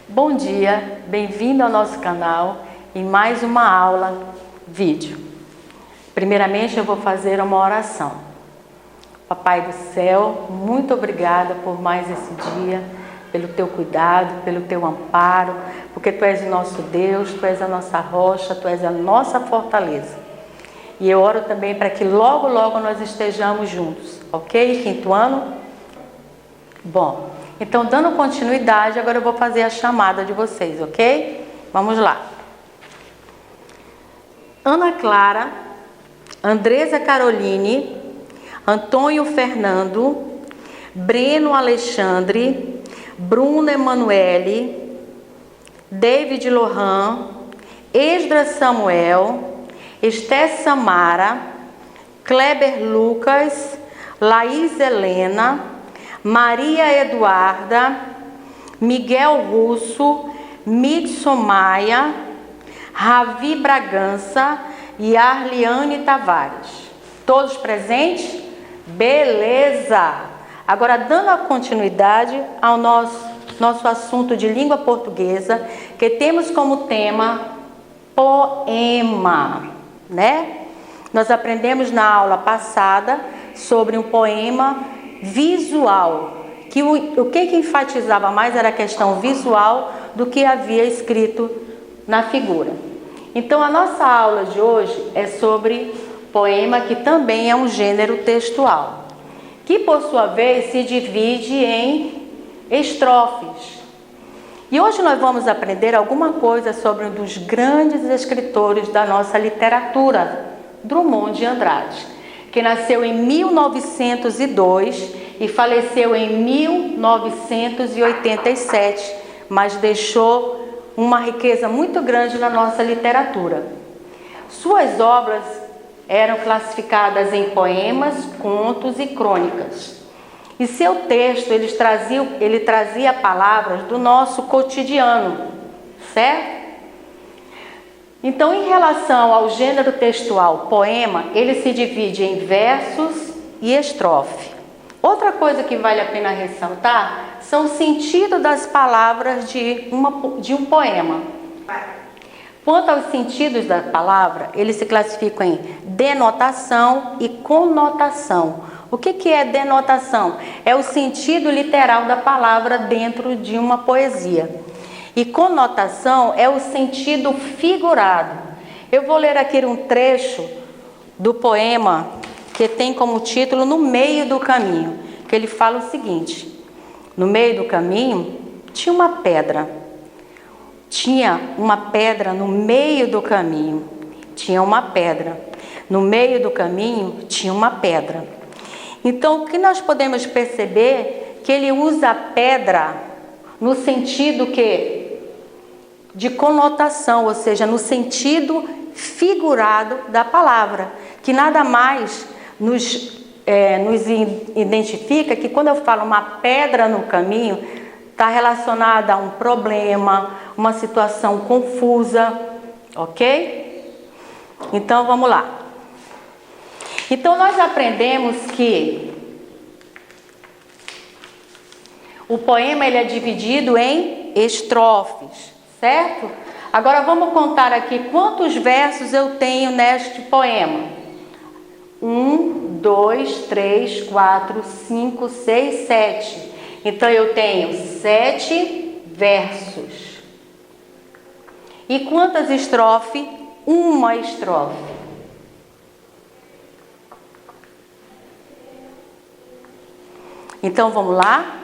Bom dia, bem-vindo ao nosso canal e mais uma aula vídeo. Primeiramente eu vou fazer uma oração. Papai do céu, muito obrigada por mais esse dia, pelo teu cuidado, pelo teu amparo, porque tu és o nosso Deus, tu és a nossa rocha, tu és a nossa fortaleza. E eu oro também para que logo nós estejamos juntos, ok? Quinto ano? Bom, então dando continuidade, agora eu vou fazer a chamada de vocês, ok? Vamos lá. Ana Clara, Andresa Caroline, Antônio Fernando, Breno Alexandre, Bruno Emanuele, David Lohan, Esdras Samuel, Esté Samara, Kleber Lucas, Laís Helena, Maria Eduarda, Miguel Russo, Midson Maia, Ravi Bragança e Arliane Tavares. Todos presentes? Beleza! Agora, dando a continuidade ao nosso assunto de língua portuguesa, que temos como tema poema, né? Nós aprendemos na aula passada sobre um poema visual, que o que enfatizava mais era a questão visual do que havia escrito na figura. Então a nossa aula de hoje é sobre poema, que também é um gênero textual, que por sua vez se divide em estrofes. E hoje nós vamos aprender alguma coisa sobre um dos grandes escritores da nossa literatura, Drummond de Andrade, que nasceu em 1902 e faleceu em 1987, mas deixou uma riqueza muito grande na nossa literatura. Suas obras eram classificadas em poemas, contos e crônicas. E seu texto, ele trazia palavras do nosso cotidiano, certo? Então, em relação ao gênero textual poema, ele se divide em versos e estrofe. Outra coisa que vale a pena ressaltar são o sentido das palavras de um poema. Quanto aos sentidos da palavra, eles se classificam em denotação e conotação. O que é denotação? É o sentido literal da palavra dentro de uma poesia. E conotação é o sentido figurado. Eu vou ler aqui um trecho do poema que tem como título No Meio do Caminho, que ele fala o seguinte: no meio do caminho tinha uma pedra. Tinha uma pedra no meio do caminho. Tinha uma pedra. No meio do caminho tinha uma pedra. Então, o que nós podemos perceber que ele usa a pedra no sentido de conotação, ou seja, no sentido figurado da palavra, que nada mais nos identifica que quando eu falo uma pedra no caminho, está relacionada a um problema, uma situação confusa, ok? Então, vamos lá. Então, nós aprendemos que o poema ele é dividido em estrofes, certo? Agora vamos contar aqui quantos versos eu tenho neste poema. 1, 2, 3, 4, 5, 6, 7. Então eu tenho 7 versos. E quantas estrofes? Uma estrofe. Então vamos lá.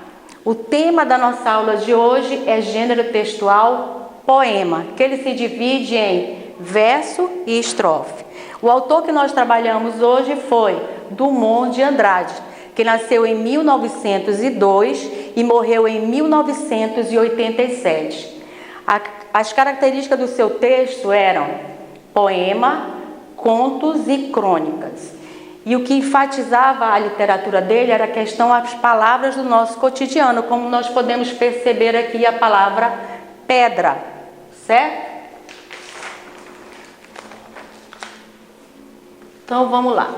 O tema da nossa aula de hoje é gênero textual poema, que ele se divide em verso e estrofe. O autor que nós trabalhamos hoje foi Drummond de Andrade, que nasceu em 1902 e morreu em 1987. As características do seu texto eram poema, contos e crônicas. E o que enfatizava a literatura dele era a questão das palavras do nosso cotidiano, como nós podemos perceber aqui a palavra pedra, certo? Então vamos lá.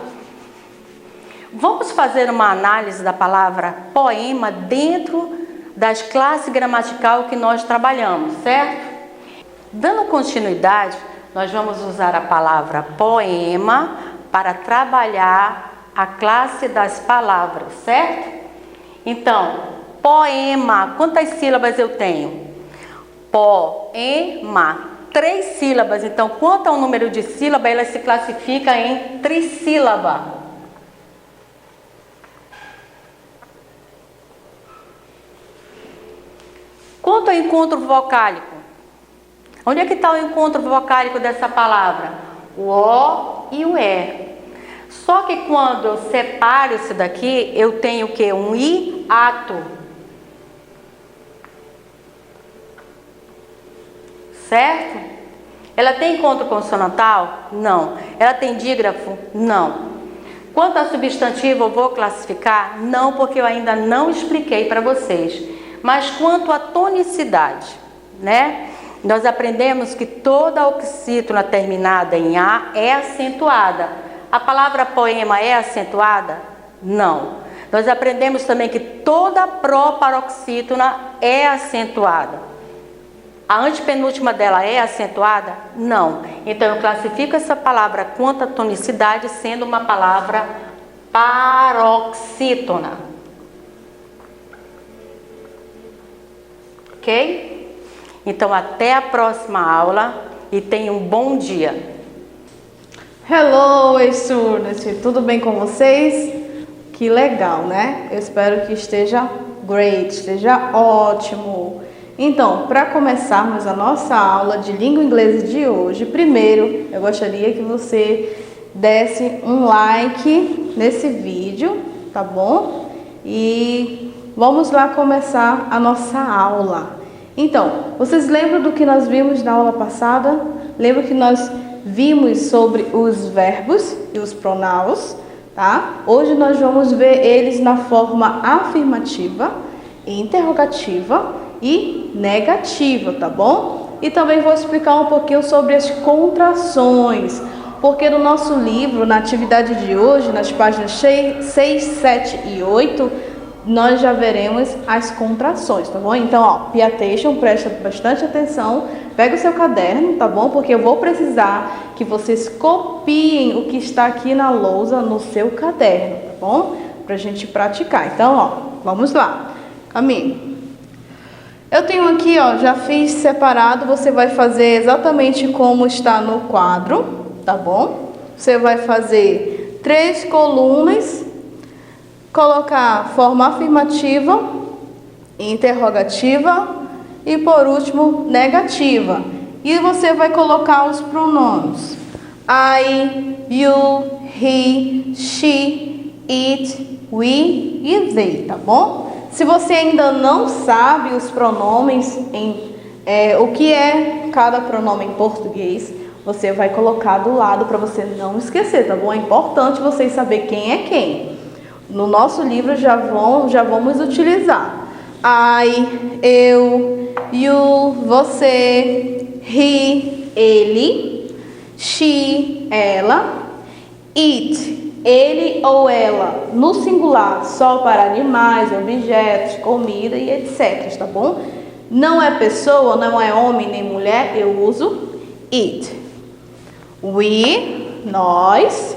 Vamos fazer uma análise da palavra poema dentro das classes gramatical que nós trabalhamos, certo? Dando continuidade, nós vamos usar a palavra poema para trabalhar a classe das palavras, certo? Então, poema, quantas sílabas eu tenho? Poema, 3 sílabas. Então, quanto ao número de sílabas, ela se classifica em trissílaba. Quanto ao encontro vocálico? Onde é que está o encontro vocálico dessa palavra? O O e o E. Só que quando eu separo isso daqui, eu tenho o quê? Um hiato. Certo? Ela tem encontro consonantal? Não. Ela tem dígrafo? Não. Quanto a substantivo, eu vou classificar? Não, porque eu ainda não expliquei para vocês. Mas quanto à tonicidade, né? Nós aprendemos que toda oxítona terminada em A é acentuada. A palavra poema é acentuada? Não. Nós aprendemos também que toda proparoxítona é acentuada. A antepenúltima dela é acentuada? Não. Então eu classifico essa palavra quanto à tonicidade sendo uma palavra paroxítona. Ok? Então, até a próxima aula e tenha um bom dia. Hello, ex-students! Tudo bem com vocês? Que legal, né? Eu espero que esteja great, esteja ótimo. Então, para começarmos a nossa aula de língua inglesa de hoje, primeiro eu gostaria que você desse um like nesse vídeo, tá bom? E vamos lá começar a nossa aula. Então, vocês lembram do que nós vimos na aula passada? Lembra que nós vimos sobre os verbos e os pronoun, tá? Hoje nós vamos ver eles na forma afirmativa, interrogativa e negativa, tá bom? E também vou explicar um pouquinho sobre as contrações, porque no nosso livro, na atividade de hoje, nas páginas 6, 7 e 8, nós já veremos as contrações, tá bom? Então, ó, pay attention, presta bastante atenção, pega o seu caderno, tá bom? Porque eu vou precisar que vocês copiem o que está aqui na lousa no seu caderno, tá bom? Pra gente praticar. Então, ó, vamos lá. Caminho. Eu tenho aqui, ó, já fiz separado, você vai fazer exatamente como está no quadro, tá bom? Você vai fazer 3 colunas, colocar forma afirmativa, interrogativa e, por último, negativa. E você vai colocar os pronomes I, you, he, she, it, we e they, tá bom? Se você ainda não sabe os pronomes, o que é cada pronome em português, você vai colocar do lado para você não esquecer, tá bom? É importante vocês saberem quem é quem. No nosso livro já vamos utilizar I, eu, you, você, he, ele, she, ela, it, ele ou ela, no singular, só para animais, objetos, comida e etc, tá bom? Não é pessoa, não é homem nem mulher, eu uso it. We, nós,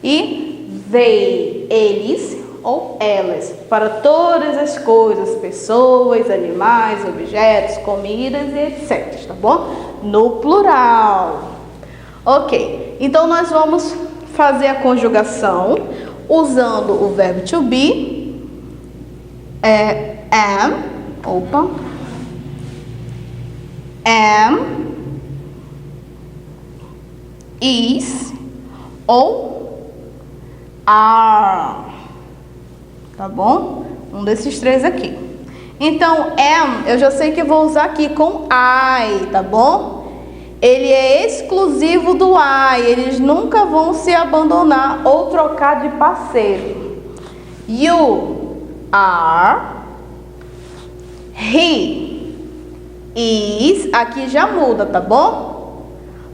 e they, eles ou elas, para todas as coisas, pessoas, animais, objetos, comidas e etc, tá bom? No plural. Ok, então nós vamos fazer a conjugação usando o verbo to be, am, is ou are, tá bom? Um desses 3 aqui. Então, am, eu já sei que eu vou usar aqui com I, tá bom? Ele é exclusivo do I, eles nunca vão se abandonar ou trocar de parceiro. You are, he is, aqui já muda, tá bom?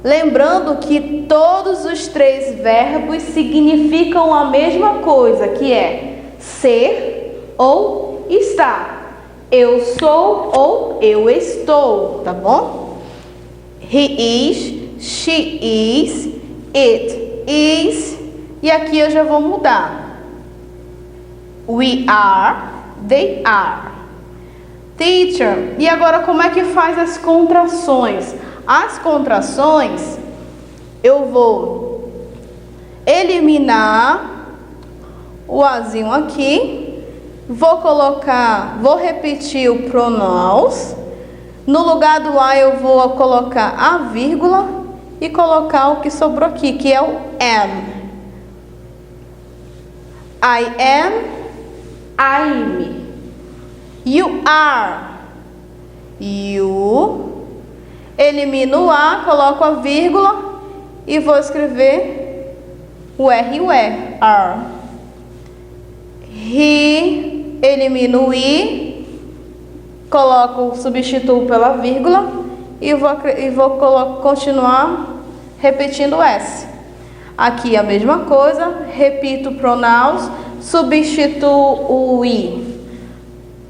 Lembrando que todos os 3 verbos significam a mesma coisa, que é ser ou estar. eu sou ou eu estou, tá bom? He is, she is, it is. E aqui eu já vou mudar. We are, they are. Teacher, e agora como é que faz as contrações? As contrações, eu vou eliminar o azinho aqui, vou repetir o pronouns. No lugar do a eu vou colocar a vírgula e colocar o que sobrou aqui, que é o am. I am, I'm. You are, you. Elimino o a, coloco a vírgula e vou escrever o R e o E, are. He, elimino o i, substituo pela vírgula e vou continuar repetindo o S. Aqui a mesma coisa, repito pronouns, substituo o i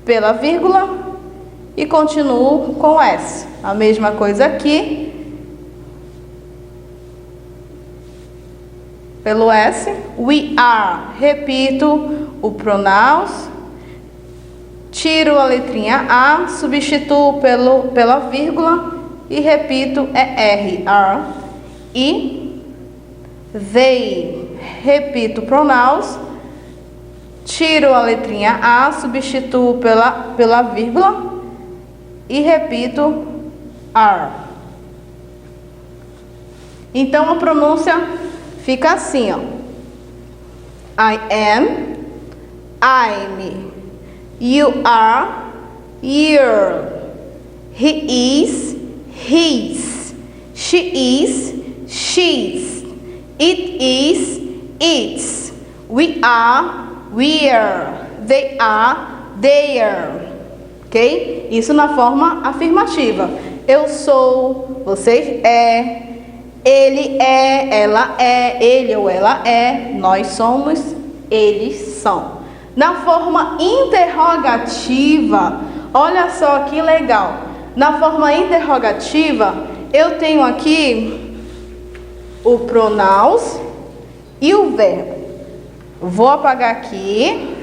pela vírgula e continuo com o S. A mesma coisa aqui, pelo S. We are, repito o pronouns, tiro a letrinha A, substituo pela vírgula e repito R, are. E they, repito pronouns, tiro a letrinha A, substituo pela vírgula e repito are. Então a pronúncia fica assim, ó. I am, I'm, you are, you're, he is, he's, she is, she's, it is, it's, we are, we're, they are, they're. Ok? Isso na forma afirmativa. Eu sou, você é, ele é, ela é, ele ou ela é, nós somos, eles são. Na forma interrogativa, olha só que legal. Na forma interrogativa, eu tenho aqui o pronouns e o verbo. Vou apagar aqui,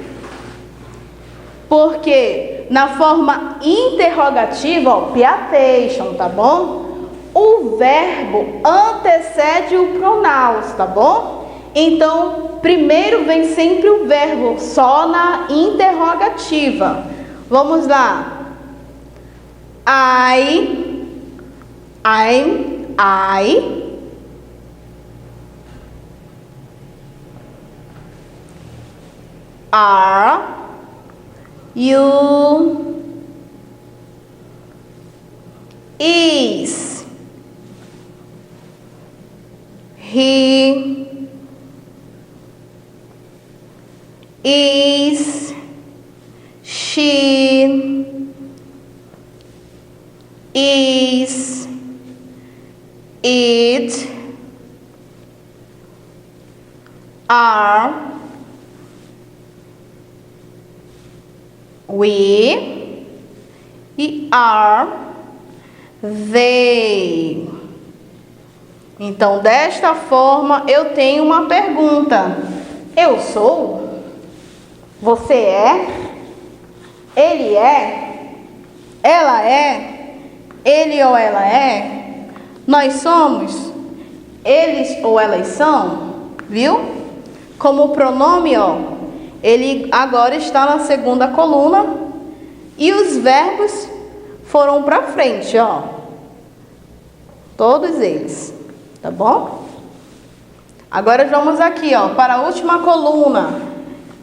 porque na forma interrogativa, ó, pay attention, tá bom? O verbo antecede o pronouns, tá bom? Então, primeiro vem sempre o verbo, só na interrogativa. Vamos lá. I'm, I. Are, you, is, he, is, she, is, it, are, we, are, they. Então, desta forma, eu tenho uma pergunta. Eu sou? Você é? Ele é? Ela é? Ele ou ela é? Nós somos? Eles ou elas são? Viu? Como o pronome, ó, ele agora está na segunda coluna e os verbos foram para frente, ó. Todos eles, tá bom? Agora vamos aqui, ó, para a última coluna.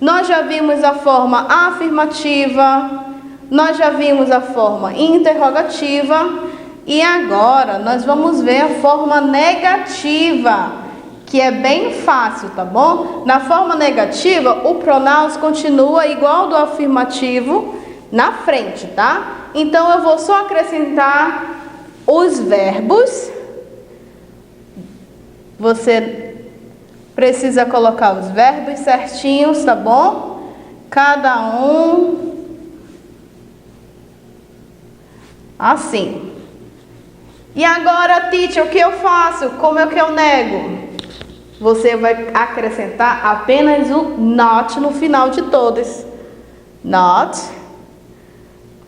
Nós já vimos a forma afirmativa, nós já vimos a forma interrogativa e agora nós vamos ver a forma negativa, que é bem fácil, tá bom? Na forma negativa, o pronouns continua igual do afirmativo na frente, tá? Então, eu vou só acrescentar os verbos. Você precisa colocar os verbos certinhos, tá bom? Cada um Assim. E agora, teacher, o que eu faço? Como é que eu nego? Você vai acrescentar apenas o not no final de todas. Not,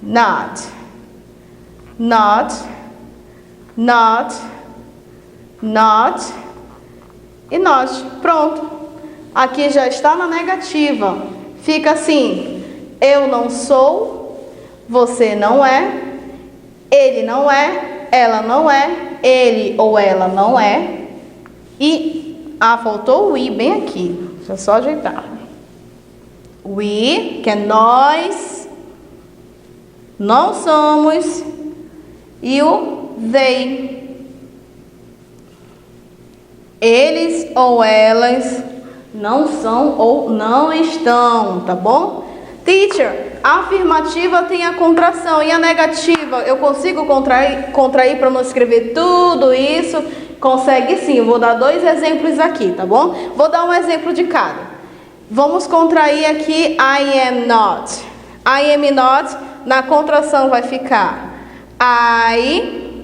not, not, not, not e not. Pronto. Aqui já está na negativa. Fica assim: eu não sou, você não é, ele não é, ela não é, ele ou ela não é. E faltou o we bem aqui. Deixa eu só ajeitar. We, que é nós, não somos, e o they, eles ou elas não são ou não estão, tá bom? Teacher, a afirmativa tem a contração e a negativa, eu consigo contrair para não escrever tudo isso? Consegue sim, eu vou dar 2 exemplos aqui, tá bom? Vou dar um exemplo de cada. Vamos contrair aqui I am not. I am not, na contração vai ficar I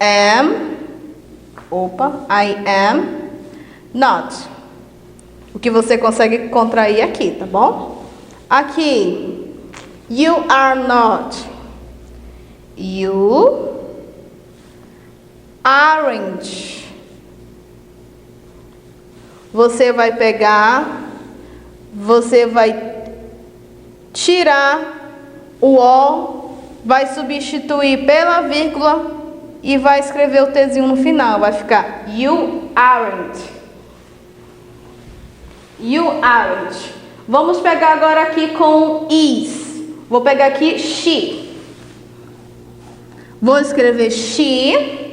am not. O que você consegue contrair aqui, tá bom? Aqui, you are not. You aren't. Você vai pegar, você vai tirar o O, vai substituir pela vírgula e vai escrever o Tzinho no final. Vai ficar you aren't. You aren't. Vamos pegar agora aqui com is. Vou pegar aqui she. Vou escrever she.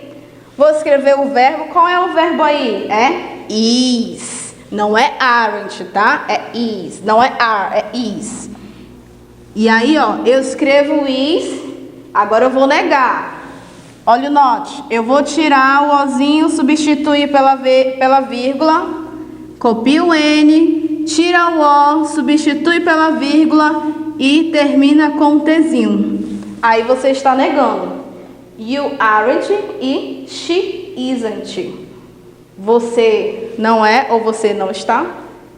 Vou escrever o verbo. Qual é o verbo aí? É is. Não é aren't, tá? É is. Não é are, é is. E aí, ó, eu escrevo is. Agora eu vou negar. Olha o not. Eu vou tirar o ozinho, substituir pela vírgula. Copio o N, tira o O, substitui pela vírgula e termina com o Tzinho. Aí você está negando. You aren't e she isn't. Você não é ou você não está.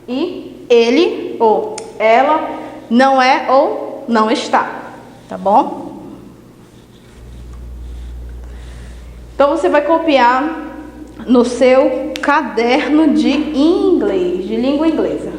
E ele ou ela não é ou não está. Tá bom? Então você vai copiar no seu caderno de inglês, de língua inglesa.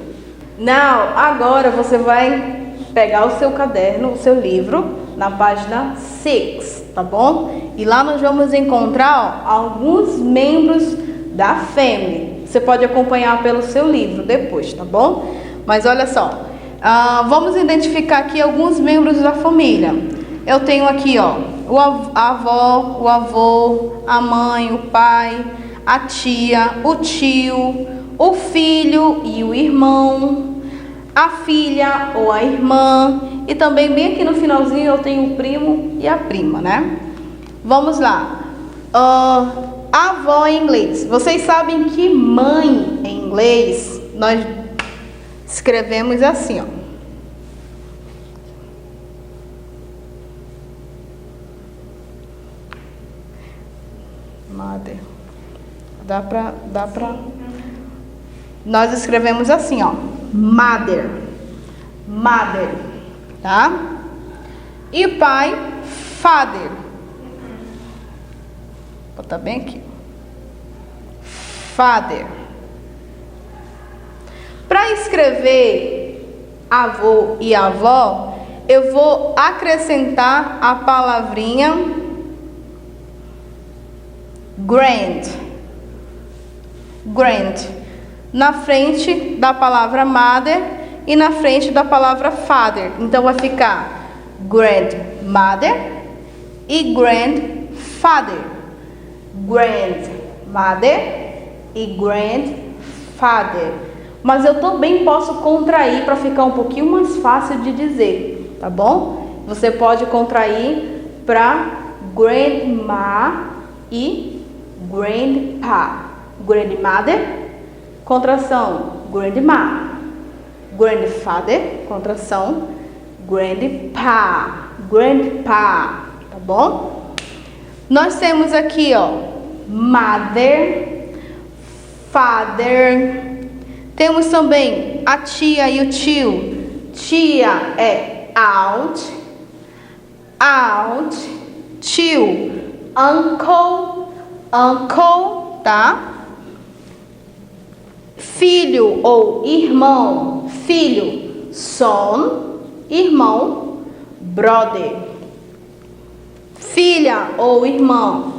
Now, agora você vai pegar o seu caderno, o seu livro, na página 6, tá bom? E lá nós vamos encontrar alguns membros da family. Você pode acompanhar pelo seu livro depois, tá bom? Mas olha só, vamos identificar aqui alguns membros da família. Eu tenho aqui, ó, a avó, o avô, a mãe, o pai, a tia, o tio, o filho e o irmão, a filha ou a irmã, e também bem aqui no finalzinho eu tenho o primo e a prima, né? Vamos lá. Avó em inglês. Vocês sabem que mãe em inglês nós escrevemos assim, ó. Mother. Dá pra... Nós escrevemos assim, ó. Mother. Mother. Tá? E pai, father. Vou botar bem aqui. Father. Para escrever avô e avó, eu vou acrescentar a palavrinha grand. Grand. Na frente da palavra mother e na frente da palavra father. Então vai ficar grandmother e grandfather. Grandmother e grandfather. Mas eu também posso contrair para ficar um pouquinho mais fácil de dizer, tá bom? Você pode contrair para grandma e grandpa. Grandmother, contração grandma. Grandfather, contração grandpa. grandpa, tá bom? Nós temos aqui, ó, mother, father. Temos também a tia e o tio. Tia é aunt, tio, uncle, tá? Filho ou irmão, filho, son, irmão, brother. Filha ou irmã,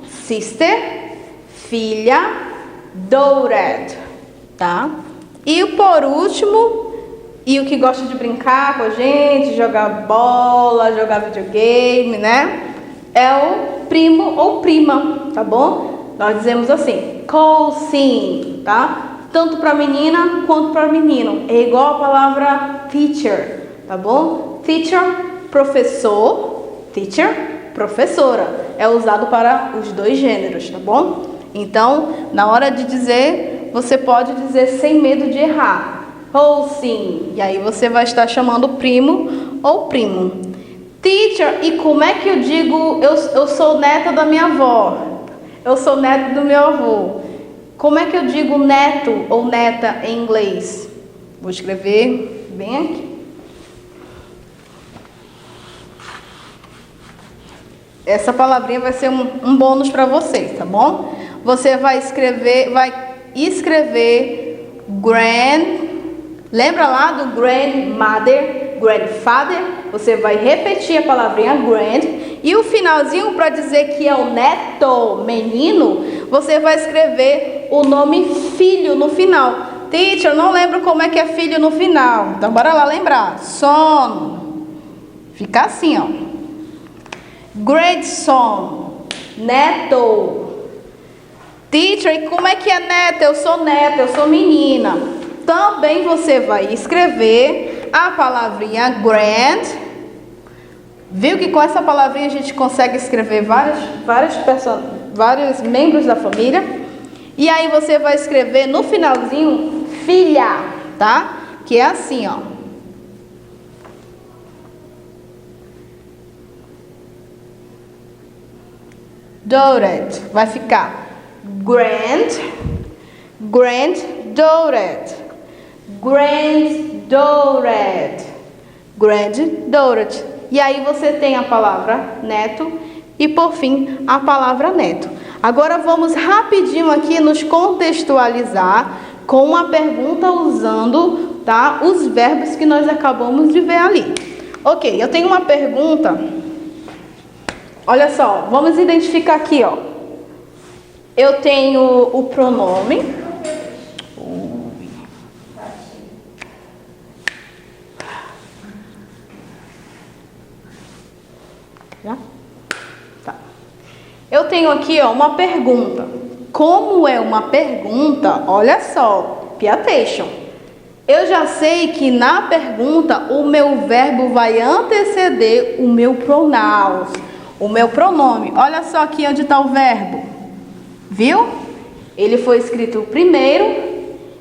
sister, filha, daughter, tá? E por último, e o que gosta de brincar com a gente, jogar bola, jogar videogame, né? É o primo ou prima, tá bom? Nós dizemos assim, cousin, tá? Tanto para menina quanto para menino. É igual a palavra teacher, tá bom? Teacher, professor, teacher, professora. É usado para os dois gêneros, tá bom? Então, na hora de dizer, você pode dizer sem medo de errar. Cousin. E aí você vai estar chamando primo ou primo. Teacher, e como é que eu digo eu sou neta da minha avó? Eu sou neto do meu avô. Como é que eu digo neto ou neta em inglês? Vou escrever bem aqui. Essa palavrinha vai ser um bônus para vocês, tá bom? Você vai escrever lembra lá do grandmother, grandfather? Você vai repetir a palavrinha grand e o finalzinho para dizer que é o neto, menino, você vai escrever o nome filho no final. Teacher, não lembro como é que é filho no final. Então bora lá lembrar. Son. Fica assim, ó. Grandson. Neto. Teacher, e como é que é neta? Eu sou neta, eu sou menina. Também você vai escrever a palavrinha grand. Viu que com essa palavrinha a gente consegue escrever vários membros da família. E aí você vai escrever no finalzinho filha, tá? Que é assim, ó. Daughter. Vai ficar granddaughter. Granddaughter. E aí você tem a palavra neto e por fim a palavra neto. Agora vamos rapidinho aqui nos contextualizar com uma pergunta usando, tá, os verbos que nós acabamos de ver ali. Ok, eu tenho uma pergunta. Olha só, vamos identificar aqui, ó. Eu tenho o pronome. Tá. Eu tenho aqui, ó, uma pergunta. Como é uma pergunta, olha só, pay attention. Eu já sei que na pergunta o meu verbo vai anteceder o meu pronouns, o meu pronome. Olha só aqui onde está o verbo. Viu? Ele foi escrito primeiro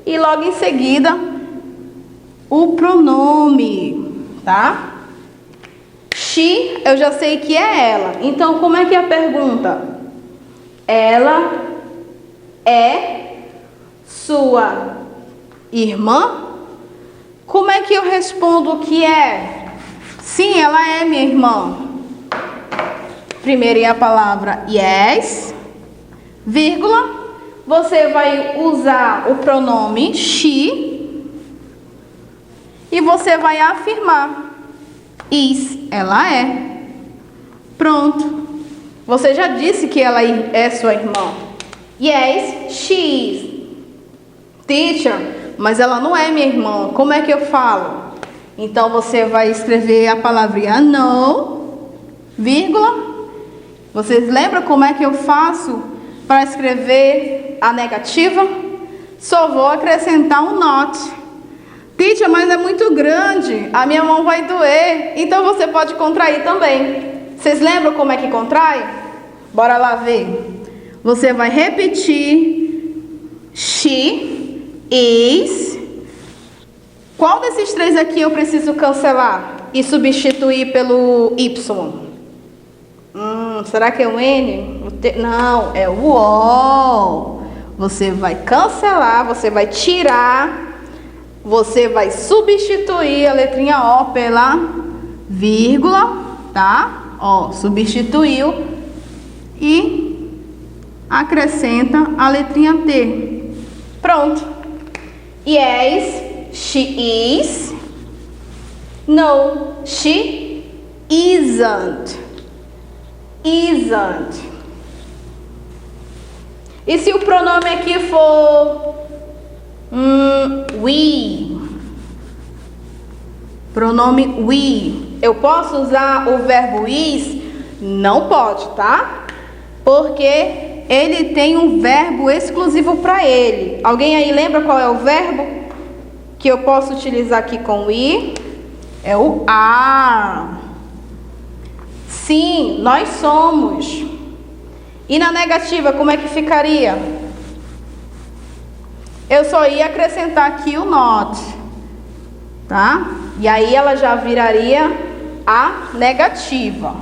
e logo em seguida o pronome, tá? She, eu já sei que é ela. Então, como é que é a pergunta? Ela é sua irmã? Como é que eu respondo que é? Sim, ela é minha irmã. Primeiro é a palavra yes, vírgula. Você vai usar o pronome she e você vai afirmar. Is, ela é. Pronto. Você já disse que ela é sua irmã. Yes, she is. Teacher, mas ela não é minha irmã. Como é que eu falo? Então você vai escrever a palavrinha no, vírgula. Vocês lembram como é que eu faço para escrever a negativa? Só vou acrescentar um not. Teacher, mas é muito grande, a minha mão vai doer, então você pode contrair também. Vocês lembram como é que contrai? Bora lá ver. Você vai repetir she is. Qual desses três aqui eu preciso cancelar? e substituir pelo Y? Será que é o N? Não, é o O. Você vai cancelar, você vai tirar, você vai substituir a letrinha O pela vírgula, tá? Ó, substituiu e acrescenta a letrinha T. Pronto. Yes, she is. No, she isn't. Isn't. E se o pronome aqui for we? Pronome we. Eu posso usar o verbo is? Não pode, tá? Porque ele tem um verbo exclusivo para ele. Alguém aí lembra qual é o verbo que eu posso utilizar aqui com we? É o are. Sim, nós somos. E na negativa, como é que ficaria? Eu só ia acrescentar aqui o not, tá? E aí ela já viraria a negativa.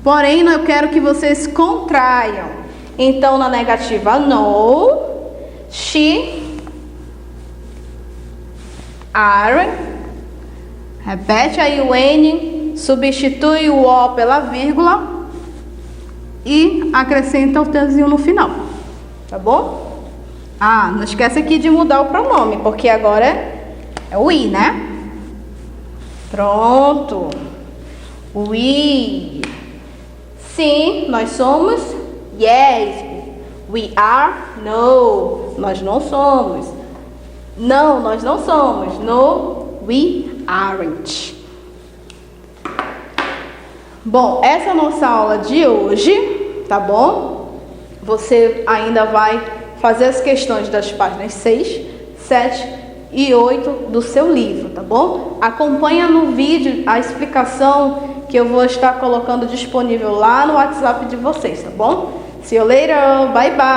Porém, eu quero que vocês contraiam. Então, na negativa, no, she, aren't. Repete aí o N, substitui o O pela vírgula e acrescenta o Tzinho no final, tá bom? Ah, não esquece aqui de mudar o pronome, porque agora é o I, né? Pronto. We. Sim, nós somos. Yes. We are. No, nós não somos. Não, nós não somos. No, we aren't. Bom, essa é a nossa aula de hoje, tá bom? Você ainda vai fazer as questões das páginas 6, 7 e 8 do seu livro, tá bom? Acompanha no vídeo a explicação que eu vou estar colocando disponível lá no WhatsApp de vocês, tá bom? See you later, bye bye!